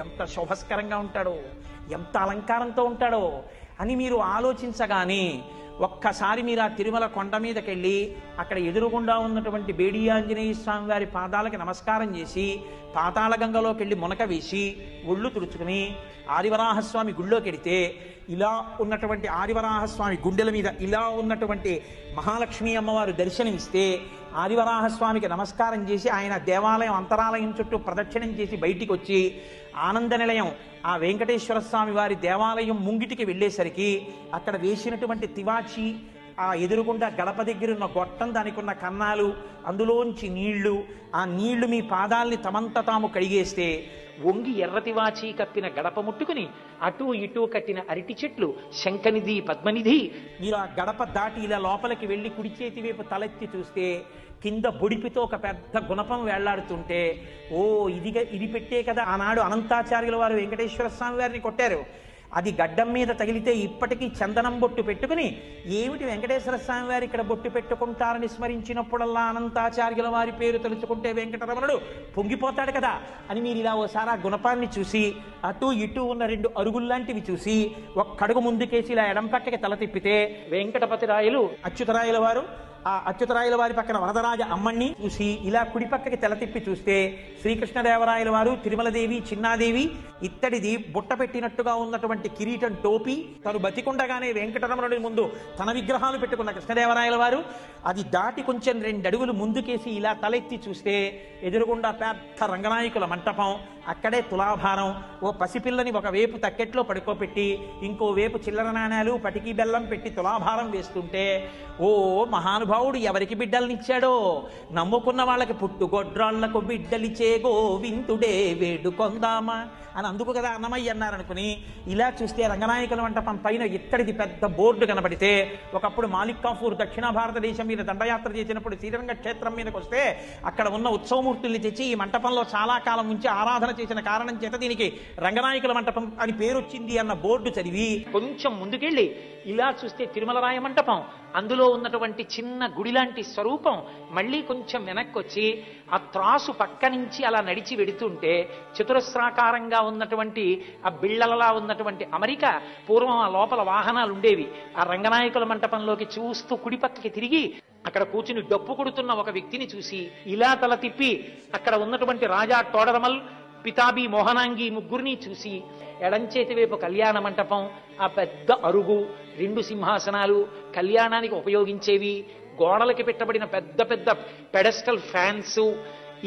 ఎంత శోభస్కరంగా ఉంటాడో, ఎంత అలంకారంతో ఉంటాడో అని మీరు ఆలోచించగానే ఒక్కసారి మీరు ఆ తిరుమల కొండ మీదకెళ్ళి అక్కడ ఎదురుగుండా ఉన్నటువంటి బేడి ఆంజనేయ స్వామి వారి పాదాలకి నమస్కారం చేసి పాతాళ గంగలోకి వెళ్ళి మునక వేసి ఒళ్ళు తుడుచుకుని ఆదివరాహస్వామి గుళ్ళోకి వెడితే ఇలా ఉన్నటువంటి ఆదివరాహస్వామి గుండెల మీద ఇలా ఉన్నటువంటి మహాలక్ష్మీ అమ్మవారు దర్శనమిస్తే ఆదివరాహస్వామికి నమస్కారం చేసి ఆయన దేవాలయం అంతరాలయం చుట్టూ ప్రదక్షిణం చేసి బయటికి వచ్చి ఆనంద నిలయం ఆ వెంకటేశ్వర స్వామి వారి దేవాలయం ముంగిటికి వెళ్ళేసరికి అక్కడ వేసినటువంటి తివాచి, ఆ ఎదురుగుండా గడప దగ్గరున్న గొట్టం, దానికి ఉన్న కన్నాలు, అందులోంచి నీళ్లు, ఆ నీళ్లు మీ పాదాల్ని తమంత తాము కడిగేస్తే వంగి ఎర్రతివాచి కప్పిన గడప ముట్టుకుని అటూ ఇటూ కట్టిన అరటి చెట్లు, శంఖనిధి, పద్మనిధి, మీరు ఆ గడప దాటి ఇలా లోపలికి వెళ్ళి కుడి చేతి వైపు తలెత్తి చూస్తే కింద బొడిపితో ఒక పెద్ద గుణపం వేళ్లాడుతుంటే, ఓ ఇది పెట్టే కదా ఆనాడు అనంతాచార్యుల వారు వెంకటేశ్వర స్వామి వారిని కొట్టారు. అది గడ్డం మీద తగిలితే ఇప్పటికీ చందనం బొట్టు పెట్టుకుని, ఏమిటి వెంకటేశ్వర స్వామి వారు ఇక్కడ బొట్టు పెట్టుకుంటారని స్మరించినప్పుడల్లా అనంతాచార్యుల వారి పేరు తలుచుకుంటే వెంకటరమణుడు పొంగిపోతాడు కదా అని మీరు ఇలా ఓసారి ఆ గుణపాన్ని చూసి అటు ఇటు ఉన్న 2 అరుగుల్లాంటివి చూసి ఒక్కడుగు ముందుకేసి ఇలా ఎడం పక్కకి తల తిప్పితే వెంకటపతి రాయలు అచ్యుతరాయల వారు, ఆ అచ్యుతరాయల వారి పక్కన వరదరాజ అమ్మణ్ణి చూసి ఇలా కుడి పక్కకి తెల తిప్పి చూస్తే శ్రీకృష్ణదేవరాయల వారు, తిరుమలదేవి, చిన్నాదేవి, ఇత్తడిది బుట్ట పెట్టినట్టుగా ఉన్నటువంటి కిరీటం టోపీ, తను బతికుండగానే వెంకటరమణుడి ముందు తన విగ్రహాలు పెట్టుకున్న కృష్ణదేవరాయల వారు, అది దాటి కొంచెం 2 అడుగులు ముందుకేసి ఇలా తలెత్తి చూస్తే ఎదురుగుండా పెద్ద రంగనాయకుల మంటపం, అక్కడే తులాభారం, ఓ పసిపిల్లని ఒకవైపు తక్కెట్లో పడుకోపెట్టి ఇంకోవైపు చిల్లర నాణాలు, పటికీ బెల్లం పెట్టి తులాభారం వేస్తుంటే, ఓ మహానుభావుడు ఎవరికి బిడ్డలనిచ్చాడో, నమ్ముకున్న వాళ్ళకి పుట్టుగొడ్రాళ్లకు బిడ్డలిచే గోవిందుడే వేడుకొందామా అని అందుకు కదా అన్నమయ్య అన్నారనుకుని ఇలా చూస్తే రంగనాయకుల మంటపం పైన ఇత్తడిది పెద్ద బోర్డు కనబడితే, ఒకప్పుడు మాలిక్ కాఫూర్ దక్షిణ భారతదేశం మీద దండయాత్ర చేసినప్పుడు శ్రీరంగ క్షేత్రం మీదకి వస్తే అక్కడ ఉన్న ఉత్సవమూర్తుల్ని తెచ్చి ఈ మంటపంలో చాలా కాలం నుంచి ఆరాధన చేసిన కారణం చేత దీనికి రంగనాయకుల మంటపం అని పేరు వచ్చింది అన్న బోర్డు చదివి కొంచెం ముందుకెళ్ళి ఇలా చూస్తే తిరుమలరాయ మంటపం, అందులో ఉన్నటువంటి చిన్న గుడిలాంటి స్వరూపం, మళ్ళీ కొంచెం వెనక్కి వచ్చి ఆ త్రాసు పక్క నుంచి అలా నడిచి వెడుతుంటే చతురస్రాకారంగా ఉన్నటువంటి ఆ బిళ్ళలలా ఉన్నటువంటి అమరిక, పూర్వం ఆ లోపల వాహనాలు ఉండేవి. ఆ రంగనాయకుల మంటపంలోకి చూస్తూ కుడి పక్కకి తిరిగి అక్కడ కూర్చుని డప్పు కొడుతున్న ఒక వ్యక్తిని చూసి ఇలా తల తిప్పి అక్కడ ఉన్నటువంటి రాజా తోడరమల్, పితాబి, మోహనాంగి ముగ్గురిని చూసి ఎడంచేతి వైపు కళ్యాణ మంటపం, ఆ పెద్ద అరుగు, 2 సింహాసనాలు, కళ్యాణానికి ఉపయోగించేవి, గోడలకి పెట్టబడిన పెద్ద పెద్ద పెడస్టల్ ఫ్యాన్స్,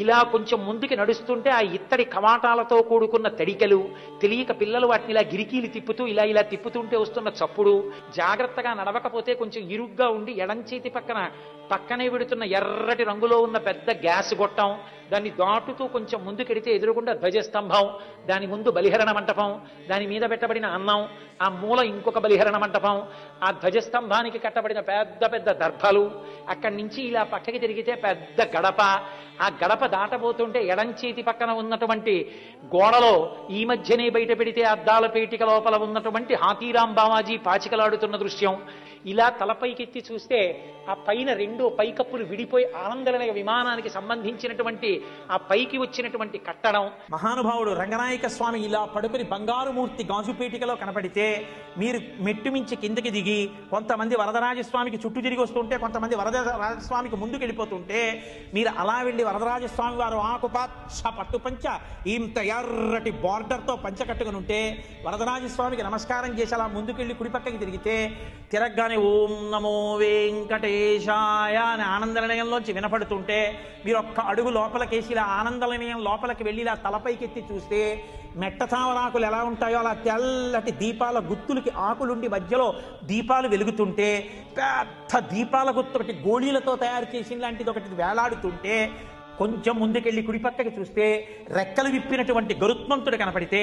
ఇలా కొంచెం ముందుకి నడుస్తుంటే ఆ ఇత్తడి కవాటాలతో కూడుకున్న తడికలు, తెలియక పిల్లలు వాటిని ఇలా గిరికీలు తిప్పుతూ ఇలా తిప్పుతుంటే వస్తున్న చప్పుడు, జాగ్రత్తగా నడవకపోతే కొంచెం ఇరుగ్గా ఉండి ఎడంచేతి పక్కనే విడుతున్న ఎర్రటి రంగులో ఉన్న పెద్ద గ్యాస్ గొట్టం, దాన్ని దాటుతూ కొంచెం ముందుకెడితే ఎదురుగుండా ధ్వజస్తంభం, దాని ముందు బలిహరణ మంటపం, దాని మీద పెట్టబడిన అన్నం, ఆ మూల ఇంకొక బలిహరణ మంటపం, ఆ ధ్వజస్తంభానికి కట్టబడిన పెద్ద పెద్ద దర్భలు, అక్కడి నుంచి ఇలా పక్కకి తిరిగితే పెద్ద గడప, ఆ గడప దాటబోతుంటే ఎడంచేతి పక్కన ఉన్నటువంటి గోడలో ఈ మధ్యనే బయట పెడితే అద్దాల పేటిక లోపల ఉన్నటువంటి హాతీరాం బావాజీ పాచికలాడుతున్న దృశ్యం, ఇలా తలపైకెత్తి చూస్తే ఆ పైన 2 పైకప్పులు విడిపోయి ఆనందలయ విమానానికి సంబంధించినటువంటి ఆ పైకి వచ్చినటువంటి కట్టడం, మహానుభావుడు రంగనాయక స్వామి ఇలా పడుకుని బంగారు మూర్తి గాజుపేటికలో కనపడితే మీరు మెట్టు మించి కిందకి దిగి కొంతమంది వరదరాజస్వామికి చుట్టూ తిరిగి వస్తుంటే కొంతమంది వరదరాజస్వామికి ముందుకు వెళ్ళిపోతుంటే మీరు అలా వెళ్ళి వరదరాజస్వామి వారు ఆకుపచ్చ పట్టుపంచ ఇంత ఎర్రటి బార్డర్తో పంచ కట్టుకుని ఉంటే వరదరాజస్వామికి నమస్కారం చేసి అలా ముందుకెళ్ళి కుడి పక్కకి తిరిగితే తిరగగానే ఓం నమో వెంకటేశాయ అని ఆనందనిలయంలోంచి వినపడుతుంటే మీరు ఒక్క అడుగు లోపలికేసి ఇలా ఆనందనిలయం లోపలికి వెళ్ళి ఇలా తలపైకెత్తి చూస్తే మెట్ట తామరాకులు ఎలా ఉంటాయో అలా తెల్లటి దీపాల గుత్తులకి ఆకులుండి మధ్యలో దీపాలు వెలుగుతుంటే పెద్ద దీపాల గుత్తు ఒకటి గోళీలతో తయారు చేసిన లాంటిది ఒకటి వేలాడుతుంటే కొంచెం ముందుకెళ్ళి కుడి పక్కకి చూస్తే రెక్కలు విప్పినటువంటి గరుత్మంతుడు కనపడితే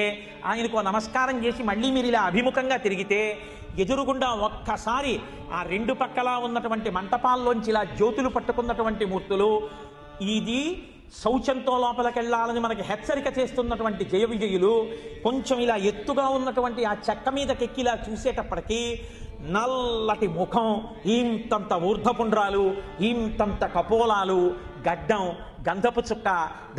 ఆయనకు నమస్కారం చేసి మళ్ళీ మీరు ఇలా అభిముఖంగా తిరిగితే ఎదురుగుండా ఒక్కసారి ఆ 2 పక్కలా ఉన్నటువంటి మంటపాల్లోంచి ఇలా జ్యోతులు పట్టుకున్నటువంటి మూర్తులు, ఇది శౌచంతో లోపలికెళ్లాలని మనకి హెచ్చరిక చేస్తున్నటువంటి జయ విజయులు, కొంచెం ఇలా ఎత్తుగా ఉన్నటువంటి ఆ చెక్క మీదకెక్కి ఇలా చూసేటప్పటికీ నల్లటి ముఖం, ఇంతంత ఊర్ధపుండ్రాలు, ఇంతంత కపోలాలు, గడ్డం, గంధపు చుక్క,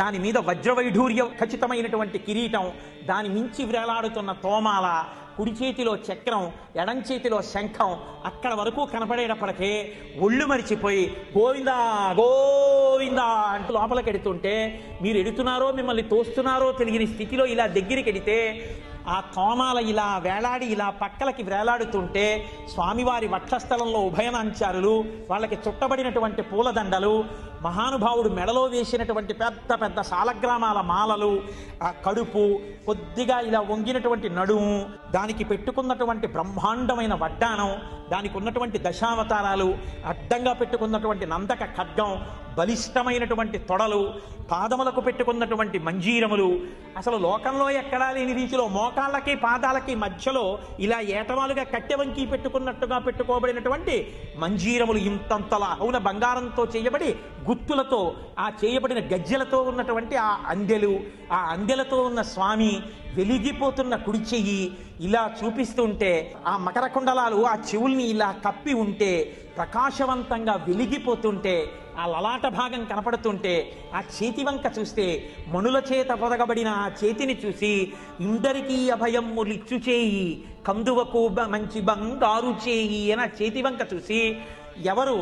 దాని మీద వజ్రవైఢూర్య ఖచ్చితమైనటువంటి కిరీటం, దాని మించి వ్రేలాడుతున్న తోమాల, కుడి చేతిలో చక్రం, ఎడం చేతిలో శంఖం, అక్కడ వరకు కనపడేటప్పటికే ఒళ్ళు మరిచిపోయి గోవిందా గోవిందా అంటూ లోపలికి ఎడుతుంటే, మీరు ఎడుతున్నారో మిమ్మల్ని తోస్తున్నారో తెలియని స్థితిలో ఇలా దగ్గరికి ఎడితే ఆ తోమాల ఇలా వేలాడి ఇలా పక్కలకి వేలాడుతుంటే స్వామివారి వక్షస్థలంలో ఉభయనాంచారులు, వాళ్ళకి చుట్టబడినటువంటి పూలదండలు, మహానుభావుడు మెడలో వేసినటువంటి పెద్ద పెద్ద సాలగ్రామాల మాలలు, ఆ కడుపు, కొద్దిగా ఇలా వంగినటువంటి నడుము, దానికి పెట్టుకున్నటువంటి బ్రహ్మాండమైన వడ్డానం, దానికి ఉన్నటువంటి దశావతారాలు, అడ్డంగా పెట్టుకున్నటువంటి నందక ఖడ్గం, బలిష్టమైనటువంటి తొడలు, పాదములకు పెట్టుకున్నటువంటి మంజీరములు, అసలు లోకంలో ఎక్కడా లేని రీతిలో మోకాళ్ళకి పాదాలకి మధ్యలో ఇలా ఏటవాలుగా కట్టెవంకి పెట్టుకున్నట్టుగా పెట్టుకోబడినటువంటి మంజీరములు, ఇంతంతలా అవున బంగారంతో చేయబడి గుత్తులతో ఆ చేయబడిన గజ్జెలతో ఉన్నటువంటి ఆ అందెలు, ఆ అందెలతో ఉన్న స్వామి వెలిగిపోతున్న కుడి చెయ్యి ఇలా చూపిస్తుంటే, ఆ మకర కుండలాలు ఆ చెవుల్ని ఇలా కప్పి ఉంటే ప్రకాశవంతంగా వెలిగిపోతుంటే, ఆ లలాట భాగం కనపడుతుంటే, ఆ చేతి వంక చూస్తే మణుల చేత పొదగబడిన ఆ చేతిని చూసి ఇందరికీ అభయమ్ములిచ్చు చేయి కందువకు మంచి బంగారు చేయి అని ఆ చేతి వంక చూసి, ఎవరు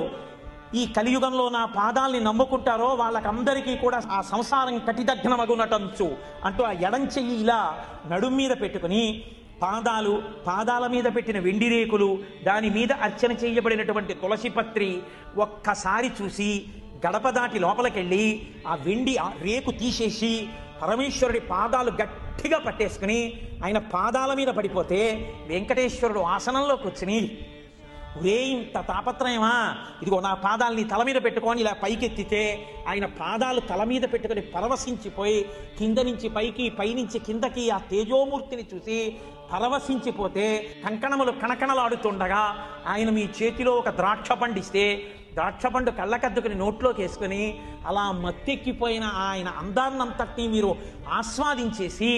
ఈ కలియుగంలో నా పాదాల్ని నమ్ముకుంటారో వాళ్ళకందరికీ కూడా ఆ సంసారం కటిదగ్నమగునటంచు అంటూ ఆ ఎడం చెయ్యి ఇలా నడుం మీద పెట్టుకుని పాదాల మీద పెట్టిన వెండి రేకులు, దాని మీద అర్చన చేయబడినటువంటి తులసి పత్రి ఒక్కసారి చూసి గడప దాటి లోపలికెళ్ళి ఆ వెండి రేకు తీసేసి పరమేశ్వరుడి పాదాలు గట్టిగా పట్టేసుకుని ఆయన పాదాల మీద పడిపోతే వెంకటేశ్వరుడు ఆసనంలో కూర్చుని, ఒరే ఇంత తాపత్రయమా, ఇదిగో నా పాదాలని తల మీద పెట్టుకొని ఇలా పైకెత్తితే ఆయన పాదాలు తల మీద పెట్టుకొని పరవశించిపోయి కింద నుంచి పైకి, పైనుంచి కిందకి ఆ తేజోమూర్తిని చూసి పరవశించిపోతే కంకణములు కణకణలాడుతుండగా ఆయన మీ చేతిలో ఒక ద్రాక్ష పండిస్తే ద్రాక్ష పండు కళ్ళకద్దుకుని నోట్లోకి వేసుకుని అలా మత్తెక్కిపోయిన ఆయన అందాన్నంతటినీ మీరు ఆస్వాదించేసి